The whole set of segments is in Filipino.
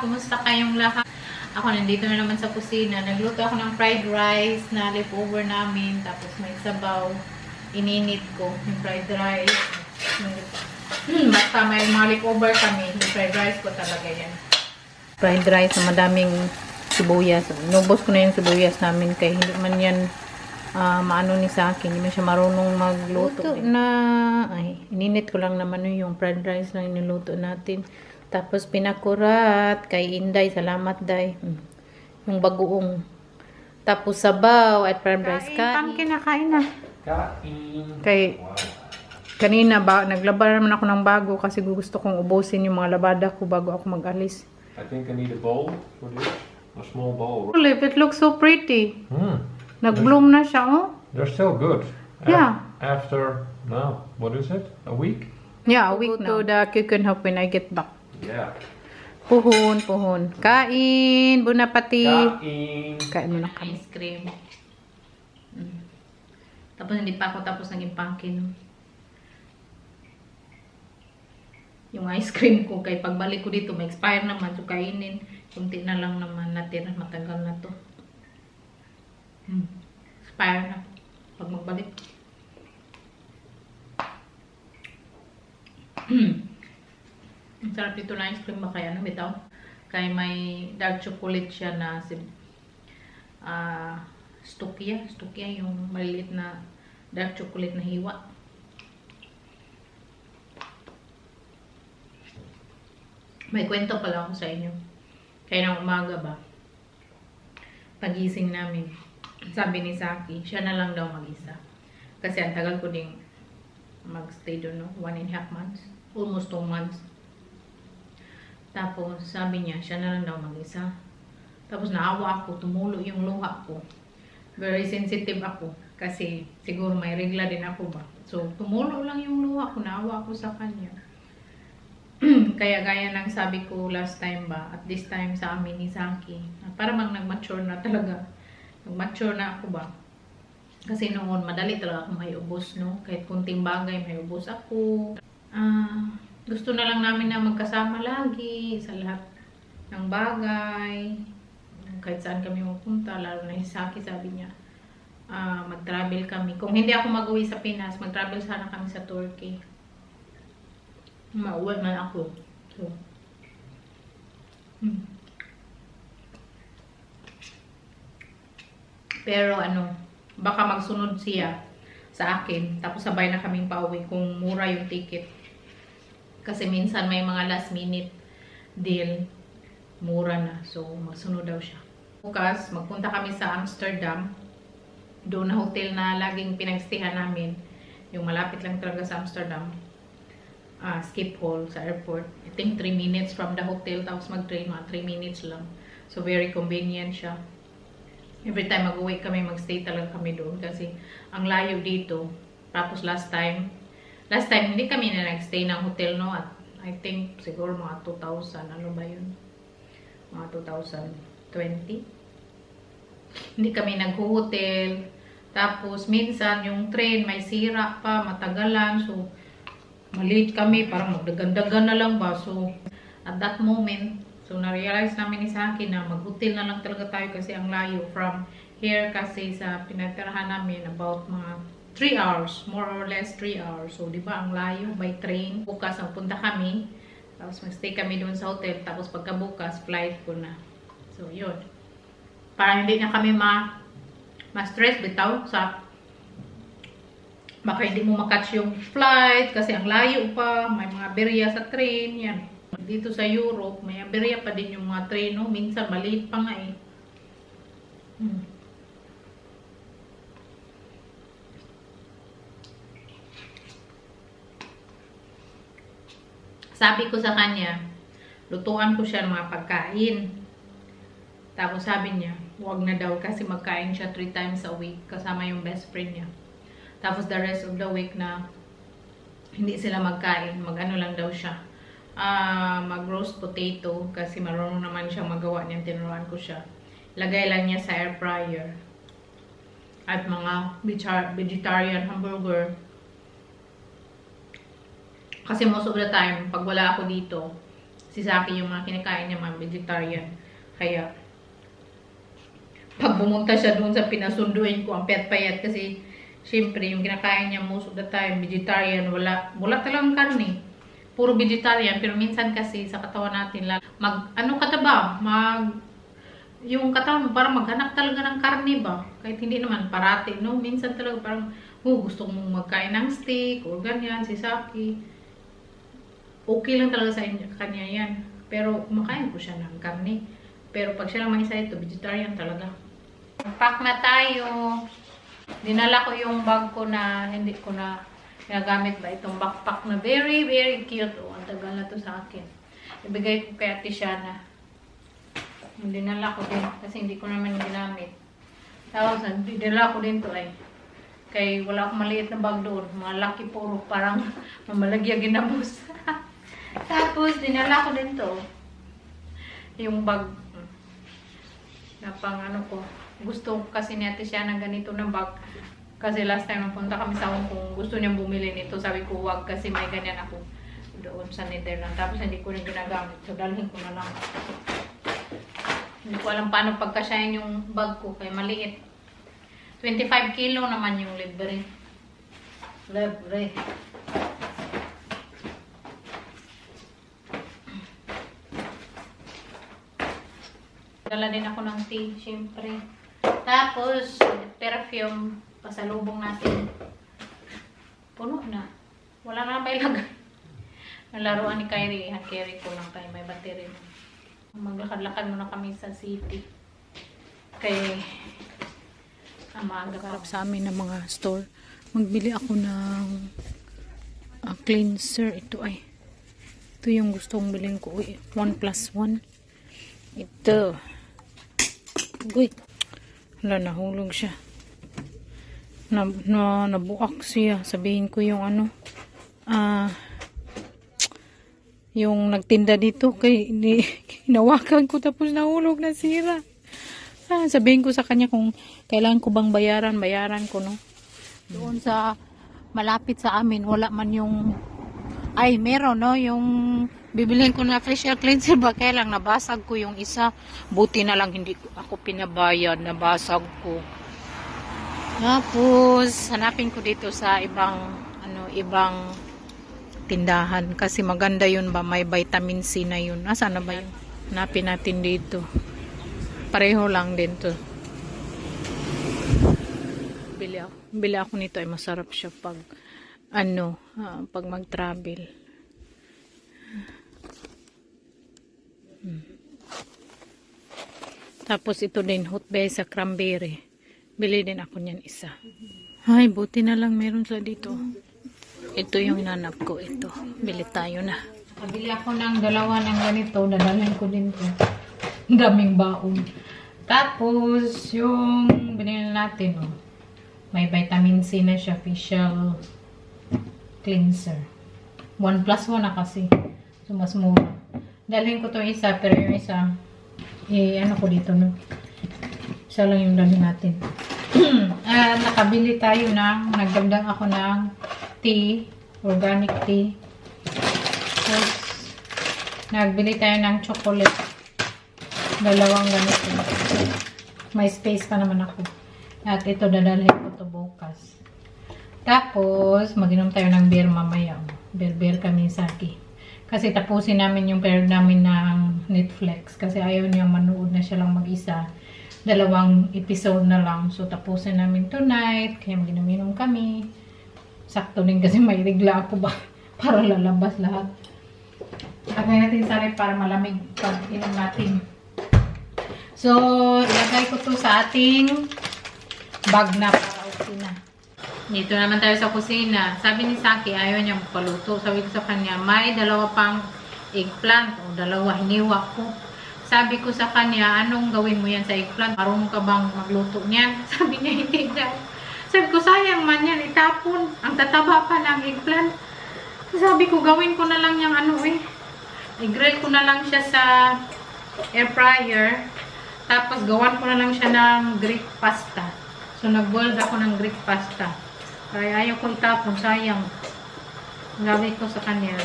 Kumusta kayong lahat? Ako nandito na naman sa kusina. Nagluto ako ng fried rice na leftover namin. Tapos may sabaw. Ininit ko yung fried rice. Basta may mga leftover kami. Yung fried rice ko talaga yan. Fried rice na madaming sibuyas. Inubos ko na yung sibuyas namin kaya hindi man yan maano ni sa akin. Hindi man siya marunong magluto. Ininit ko lang naman yung fried rice lang niluto natin. Tapos pinakurat kay Inday. Salamat, Day. Yung bagoong. Tapos sabaw at fried rice. Kain. Kinakain na. Kain. Kay kanina naglaba naman ako ng bago kasi gusto kong ubusin yung mga labada ko bago ako mag-alis. I think I need a bowl for this. A small bowl. It looks so pretty. Nag-bloom na siya, oh. They're still good. Yeah. After, now, what is it? A week? Yeah, a week now. To the Kukenhof when I get back. Yeah. Puhon. Kain, bunapati. Kain. Kain mo na kami. Ice cream. Tapos hindi pa ako tapos naging pumpkin. Yung ice cream ko, kay pagbalik ko dito, may expire naman. So, kainin. Kunti na lang naman natira. Matagal na to. Expire na. Pag magbalik. Ang sarap dito na ice cream ba kaya? Ano bitaw? Kaya may dark chocolate siya na Stukia. Stukia yung maliliit na dark chocolate na hiwa. May kwento pala ako sa inyo. Kaya ng umaga ba, pagising namin, sabi ni Saki, siya na lang daw mag-isa. Kasi ang tagal ko ding mag-stay doon, no? 1.5 months. Almost 2 months. Tapos, sabi niya, siya na lang daw mag-isa. Tapos, naawa ako, tumulo yung luha ko. Very sensitive ako. Kasi, siguro may regla din ako ba. So, tumulo lang yung luha ko, naawa ako sa kanya. Kaya gaya ng sabi ko last time ba, at this time sa amin ni Saki, para bang nag-mature na talaga. Nag-mature na ako ba. Kasi noon, madali talaga ako may ubos, no? Kahit kunting bagay, may ubos ako. Gusto na lang namin na magkasama lagi sa lahat ng bagay. Kahit saan kami mapunta, lalo na si Saki, sabi niya, mag-travel kami. Kung hindi ako mag-uwi sa Pinas, mag-travel sana kami sa Turkey. Mauwi man ako. So, pero baka magsunod siya sa akin. Tapos sabay na kaming pauwi kung mura yung ticket. Kasi minsan may mga last minute deal. Mura na. So, magsunod daw siya. Bukas, magpunta kami sa Amsterdam. Doon na hotel na laging pinagstihan namin. Yung malapit lang talaga sa Amsterdam. Schiphol sa airport. I think 3 minutes from the hotel. Tapos mag-train, mga 3 minutes lang. So, very convenient siya. Every time mag-uwi kami, mag-stay talaga kami doon. Kasi, ang layo dito. Tapos, last time, hindi kami na nag-stay ng hotel, no? At I think, siguro mga 2,000. Ano ba yun? Mga 2020. Hindi kami nag-hotel. Tapos, minsan, yung train, may sira pa, matagalan. So, maliit kami, parang magdagandagan na lang ba. So, at that moment, so na-realize namin ni Saki na mag-hotel na lang talaga tayo kasi ang layo from here kasi sa pinatirahan namin about mga 3 hours, more or less 3 hours. So, di ba ang layo by train. Bukas, punta kami, tapos mag-stay kami doon sa hotel, tapos pagkabukas, flight ko na. So, yun. Para hindi na kami ma-stress bitaw sa baka hindi mo makatch yung flight kasi ang layo pa, may mga berya sa train, yan. Dito sa Europe, may berya pa din yung mga train, no? Minsan maliit pa nga eh. Sabi ko sa kanya, lutuan ko siya ng mga pagkain. Tapos sabi niya, huwag na daw kasi magkain siya 3 times a week kasama yung best friend niya. Tapos the rest of the week na hindi sila magkain, mag-ano lang daw siya. Mag-roast potato kasi marunong naman siyang magawa niyan, tinuruan ko siya. Lagay lang niya sa air fryer. At mga vegetarian hamburger. Kasi most of the time, pag wala ako dito, Si Saki yung mga kinakain niya, mga vegetarian. Kaya, pag pumunta siya doon sa pinasunduin ko, ang payat-payat kasi, syempre, yung kinakain niya most of the time, vegetarian, wala talagang karne. Puro vegetarian, pero minsan kasi sa katawan natin, ano ka ba? Yung katawan, parang maghanap talaga ng karne ba? Kahit hindi naman, parati, no? Minsan talaga parang, gusto mong magkain ng steak, or ganyan, si Saki. Okay lang talaga sa kanya yan. Pero kumakain ko siya ng karne. Pero pag siya lang mag-isa ito, vegetarian talaga. Pack na tayo. Dinala ko yung bag ko na hindi ko na ginagamit ba. Itong backpack na very, very cute. Oh, ang tagal na to sa akin. Ibigay ko kay Ate Shana. Dinala ko din kasi hindi ko naman ginamit. Tapos, dinala ko din to ay. Kay wala akong maliit na bag doon. Mga laki puro parang mamalagya ginabos. Tapos, dinala ko din to. Yung bag na pang ano ko. Gusto kasi ni Ate siya ng ganito na bag. Kasi last time napunta kami sa Hong Kong, gusto niyang bumili nito. Sabi ko, wag kasi may ganyan ako doon sa Netherlands. Tapos, hindi ko rin ginagamit. So, dalhin ko na lang. Hindi ko alam paano pagkasyahin yung bag ko. Kaya maliit. 25 kilo naman yung libre. Libre. Dala din ako ng tea, syempre. Tapos, perfume, pasalubong natin. Puno na. Wala na ba ilagay? Nalaruan ni Kyrie. Carry ko lang tayo. May battery na. Maglakad-lakad muna kami sa city. Kay maaga pa sa amin ng mga store. Magbili ako ng cleanser. Ito yung gustong bilhin ko. 1+1. Ito. Uy. Wala, nahulog siya. Nabuak siya. Sabihin ko yung yung nagtinda dito kay hinawakan ko tapos nahulog na sira. Sabihin ko sa kanya kung kailangan ko bang bayaran ko, no. Doon sa malapit sa amin wala man yung meron, no, yung bibilhin ko na facial cleanser ba, kaya lang nabasag ko yung isa. Buti na lang hindi ako pinabayad, nabasag ko. Tapos hanapin ko dito sa ibang tindahan kasi maganda yun ba, may vitamin C na yun. Saan na ba yun? Hanapin natin dito. Pareho lang din to. Bili ako nito, ay masarap siya pag pag mag-travel. Tapos ito din, hot berry sa cranberry. Bili din ako niyan isa. Ay, buti na lang meron sila dito. Ito yung hinanap ko. Ito. Bili tayo na. Bili ako ng dalawa ng ganito. Dadalhin ko din to. Daming baon. Tapos, yung binili natin, may vitamin C na siya. Facial cleanser. 1+1 na kasi. So, mas mura. Dalhin ko to isa. Pero yung isa, ano ko dito, no? Isa lang yung dalhin natin. Nakabili tayo nagdagdag ako ng tea, organic tea. Tapos, nagbili tayo ng chocolate. Dalawang ganito. May space pa naman ako. At ito, dadalhin ko to bukas. Tapos, mag-inom tayo ng beer mamaya. Beer kami sa Saki. Kasi tapusin namin yung period namin ng Netflix. Kasi ayaw niya manood na siya lang mag-isa. 2 episode na lang. So, tapusin namin tonight. Kaya mag-inom kami. Sakto din kasi may regla ako ba para lalabas lahat. Lagay natin sa ref para malamig pag inom natin. So, ilagay ko to sa ating bag na para kusina. Dito naman tayo sa kusina. Sabi ni Saki, ayaw niya magpaluto. Sabi ko sa kanya, may 2 pang eggplant. O 2, hiniwa ko. Sabi ko sa kanya, anong gawin mo yan sa eggplant? Marunong ka bang magluto niyan? Sabi niya, hindi daw. Sabi ko, sayang man yan, itapon. Ang tataba pa ng eggplant. Sabi ko, gawin ko na lang yung i-grill ko na lang siya sa air fryer. Tapos, gawan ko na lang siya ng Greek pasta. So, nag-boiled ako ng Greek pasta. Kaya ayaw ko itapon, sayang. Lagay ko sa kanya.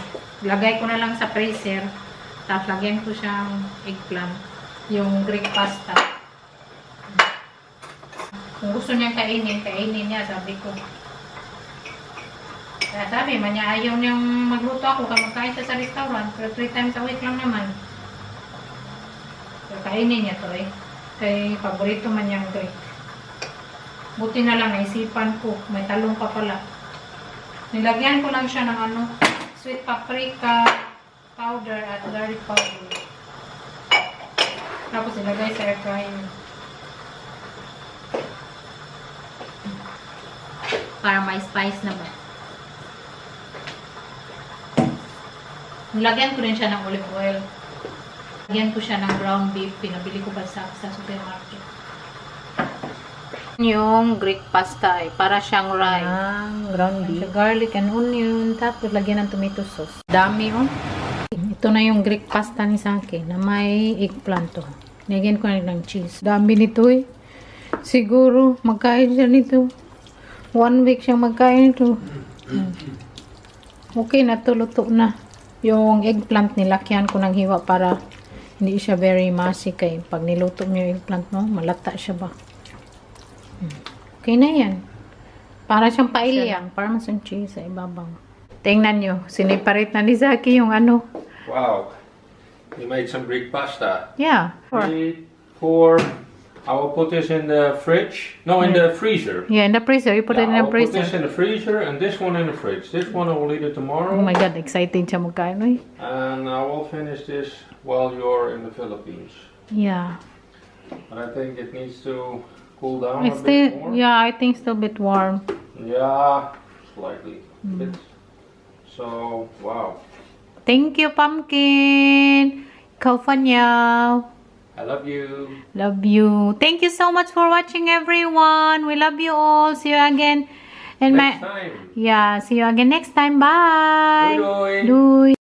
Lagay ko na lang sa freezer. Tapos lagyan ko siyang eggplant. Yung Greek pasta. Kung gusto niyang kainin, kainin niya, sabi ko. Kaya sabi, manya ayaw niyang magluto ako kaya magkain siya sa restaurant. Pero 3 times a week lang naman. Pero kainin niya to eh. Kaya paborito man niyang Greek. Buti na lang, naisipan ko. May talong pa pala. Nilagyan ko lang siya ng ano, sweet paprika powder at garlic powder. Tapos ilagay sa air fryer. Para may spice na ba. Nilagyan ko rin siya ng olive oil. Nilagyan ko siya ng ground beef. Pinabili ko pa sa supermarket. Yung Greek pasta ay para siyang rice. Ground beef. Garlic and onion. Tapos lagyan ng tomato sauce. Dami oh. Ito na yung Greek pasta ni Saki na may eggplant to. Lagyan ko na ng cheese. Dami nito eh. Siguro magkain siya nito. 1 week siyang magkain nito. Okay na to. Luto na. Yung eggplant nilakyan ko ng hiwa para hindi siya very messy kay pag niluto mo yung eggplant mo, malata siya ba. Okay na yan. Para siyang paella. Para mas yung cheese sa ibabaw. Tingnan nyo. Siniparit na ni Zaki yung ano. Wow. You made some Greek pasta. Yeah. 3, 4. I will put this in the fridge. No, in the freezer. Yeah, in the freezer. You put it in I the will put freezer. this in the freezer and this one in the fridge. This one I will eat it tomorrow. Oh my God, excited siya magkain. Eh? And I will finish this while you're in the Philippines. Yeah. But I think it needs to cool down It's a bit still, more. yeah, I think still a bit warm. Yeah, slightly. Bit. So, wow. Thank you, Pumpkin. Ikaw pa niyaw. I love you. Love you. Thank you so much for watching, everyone. We love you all. See you again. And Next time. yeah, see you again next time. Bye. Doei doei. Doei.